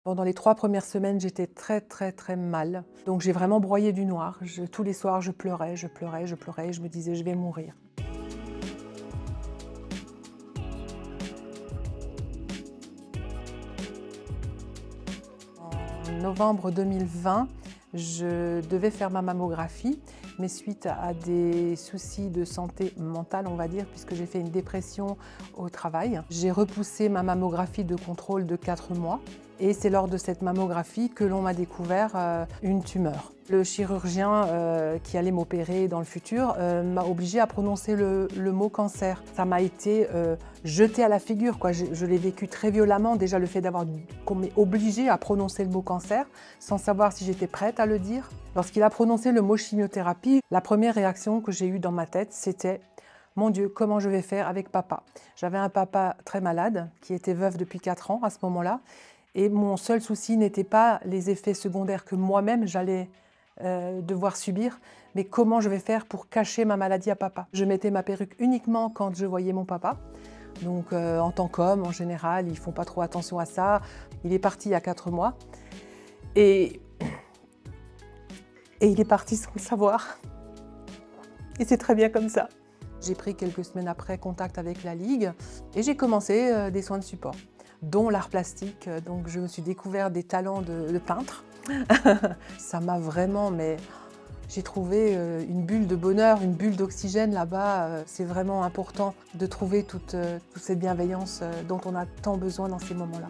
Pendant les 3 premières semaines, j'étais très, très, très mal. Donc j'ai vraiment broyé du noir. Tous les soirs, je pleurais, je pleurais, je pleurais et je me disais: «Je vais mourir». En novembre 2020, je devais faire ma mammographie, mais suite à des soucis de santé mentale, on va dire, puisque j'ai fait une dépression au travail, j'ai repoussé ma mammographie de contrôle de 4 mois. Et c'est lors de cette mammographie que l'on m'a découvert une tumeur. Le chirurgien qui allait m'opérer dans le futur m'a obligée à prononcer le mot cancer. Ça m'a été jeté à la figure, quoi. Je l'ai vécu très violemment, déjà le fait qu'on m'ait obligée à prononcer le mot cancer, sans savoir si j'étais prête à le dire. Lorsqu'il a prononcé le mot chimiothérapie, la première réaction que j'ai eue dans ma tête, c'était: mon Dieu, comment je vais faire avec papa? J'avais un papa très malade, qui était veuf depuis 4 ans à ce moment-là. Et mon seul souci n'était pas les effets secondaires que moi-même j'allais devoir subir, mais comment je vais faire pour cacher ma maladie à papa. Je mettais ma perruque uniquement quand je voyais mon papa. Donc en tant qu'homme, en général, ils ne font pas trop attention à ça. Il est parti il y a 4 mois. Et il est parti sans le savoir. Et c'est très bien comme ça. J'ai pris quelques semaines après contact avec la Ligue et j'ai commencé des soins de support, dont l'art plastique. Donc je me suis découvert des talents de peintre. Ça m'a vraiment, mais j'ai trouvé une bulle de bonheur, une bulle d'oxygène là-bas. C'est vraiment important de trouver toute cette bienveillance dont on a tant besoin dans ces moments-là.